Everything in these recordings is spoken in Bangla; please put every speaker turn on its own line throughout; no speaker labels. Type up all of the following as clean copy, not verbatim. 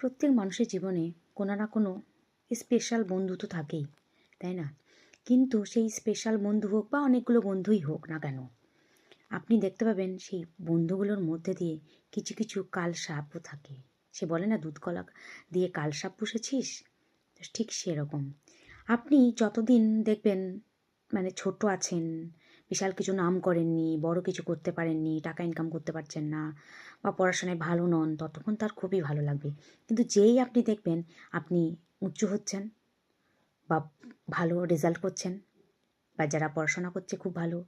প্রত্যেক মানুষের জীবনে কোনো না কোনো স্পেশাল বন্ধু তো থাকেই, তাই না? কিন্তু সেই স্পেশাল বন্ধু হোক বা অনেকগুলো বন্ধুই হোক না কেন, আপনি দেখতে পাবেন সেই বন্ধুগুলোর মধ্যে দিয়ে কিছু কিছু কালসাপও থাকে। সে বলে না, দুধ কলা দিয়ে কালসাপ পুষেছিস, ঠিক সেরকম। আপনি যতদিন দেখবেন মানে ছোট আছেন, বিশাল কিছু নাম করেননি, বড় কিছু করতে পারেননি, টাকা ইনকাম করতে পারছেন না বা পড়াশোনায় ভালো নন, ততক্ষণ তার খুবই ভালো লাগবে। কিন্তু যেই আপনি দেখবেন আপনি উঁচু হচ্ছেন বা ভালো রেজাল্ট করছেন, বা যারা পড়াশোনা করছে খুব ভালো,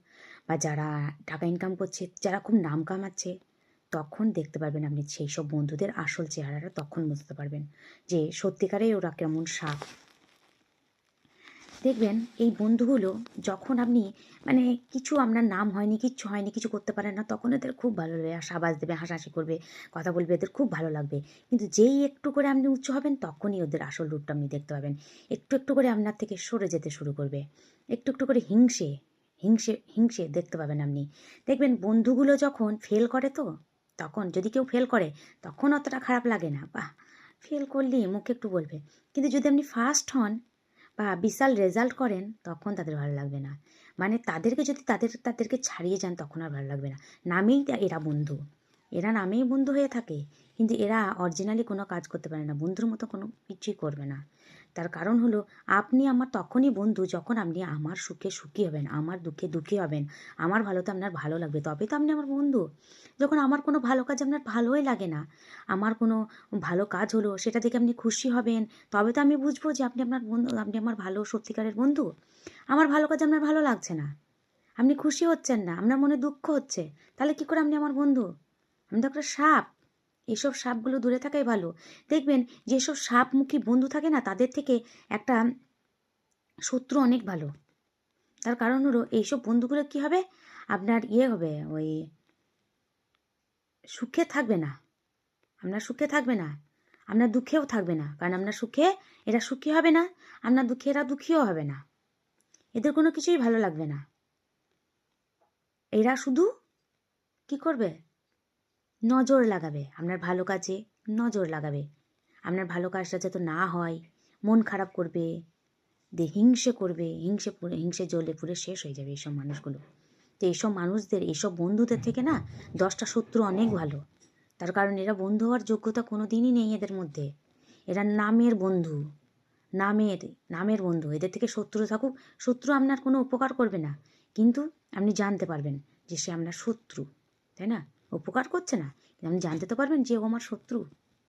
বা যারা টাকা ইনকাম করছে, যারা খুব নাম কামাচ্ছে, তখন দেখতে পারবেন আপনি সেই সব বন্ধুদের আসল চেহারাটা, তখন বুঝতে পারবেন যে সত্যিকারেই ওরা কেমন সাপ। দেখবেন এই বন্ধুগুলো যখন আপনি মানে কিছু আপনার নাম হয়নি, কিচ্ছু হয়নি, কিছু করতে পারেন না, তখন এদের খুব ভালো লাগবে, সাবাস দেবে, হাসাহাসি করবে, কথা বলবে, এদের খুব ভালো লাগবে। কিন্তু যেই একটু করে আপনি উঁচু হবেন, তখনই ওদের আসল রূপটা আপনি দেখতে পাবেন। একটু একটু করে আপনার থেকে সরে যেতে শুরু করবে, একটু একটু করে হিংসে হিংসে হিংসে দেখতে পাবেন আপনি। দেখবেন বন্ধুগুলো যখন ফেল করে, তো তখন যদি কেউ ফেল করে তখন অতটা খারাপ লাগে না, বাহ ফেল করলি, মুখে একটু বলবে। কিন্তু যদি আপনি ফার্স্ট হন বা বিশাল রেজাল্ট করেন, তখন তাদের ভালো লাগবে না। মানে তাদেরকে যদি তাদেরকে ছাড়িয়ে যান, তখন আর ভালো লাগবে না। নামেই এরা বন্ধু, এরা নামেই বন্ধু হয়ে থাকে, কিন্তু এরা অরিজিনালি কোনো কাজ করতে পারে না, বন্ধুর মতো কোনো কিছুই করবে না। তার কারণ হলো, আপনি আমার তখনই বন্ধু যখন আপনি আমার সুখে সুখী হবেন, আমার দুঃখে দুঃখী হবেন, আমার ভালোতে আপনার ভালো লাগবে, তবেই তো আপনি আমার বন্ধু। যখন আমার কোনো ভালো কাজ আপনার ভালোই লাগে না, আমার কোনো ভালো কাজ হলো সেটা দেখে আপনি খুশি হবেন, তবে তো আমি বুঝবো যে আপনি আপনার বন্ধু, আপনি আমার ভালো সত্যিকারের বন্ধু। আমার ভালো কাজ আপনার ভালো লাগছে না, আপনি খুশি হচ্ছেন না, আপনার মনে দুঃখ হচ্ছে, তাহলে কি করে আপনি আমার বন্ধু? আমি তো একটা সাপ। এসব সাপগুলো দূরে থাকাই ভালো। দেখবেন যেসব সাপমুখী বন্ধু থাকে না, তাদের থেকে একটা শত্রু অনেক ভালো। তার কারণ হলো, এইসব বন্ধুগুলো কি হবে, আপনার হবে, ওই সুখে থাকবে না, আপনার সুখে থাকবে না, আপনার দুঃখেও থাকবে না। কারণ আপনার সুখে এরা সুখী হবে না, আপনার দুঃখে এরা দুঃখীও হবে না, এদের কোনো কিছুই ভালো লাগবে না। এরা শুধু কি করবে, নজর লাগাবে আপনার ভালো কাজে, নজর লাগাবে, আপনার ভালো কাজটা যাতে না হয় মন খারাপ করবে, হিংসে করবে, হিংসে জ্বলে পুড়ে শেষ হয়ে যাবে এইসব মানুষগুলো। তো এইসব মানুষদের, এইসব বন্ধুদের থেকে না 10টা শত্রু অনেক ভালো। তার কারণ এরা বন্ধু হওয়ার যোগ্যতা কোনো দিনই নেই এদের মধ্যে। এরা নামের বন্ধু, নামের নামের বন্ধু। এদের থেকে শত্রু থাকুক, শত্রু আপনার কোনো উপকার করবে না, কিন্তু আপনি জানতে পারবেন যে সে আপনার শত্রু, তাই না? উপকার করছে না, কিন্তু আপনি জানতে তো পারবেন যে ও আমার শত্রু।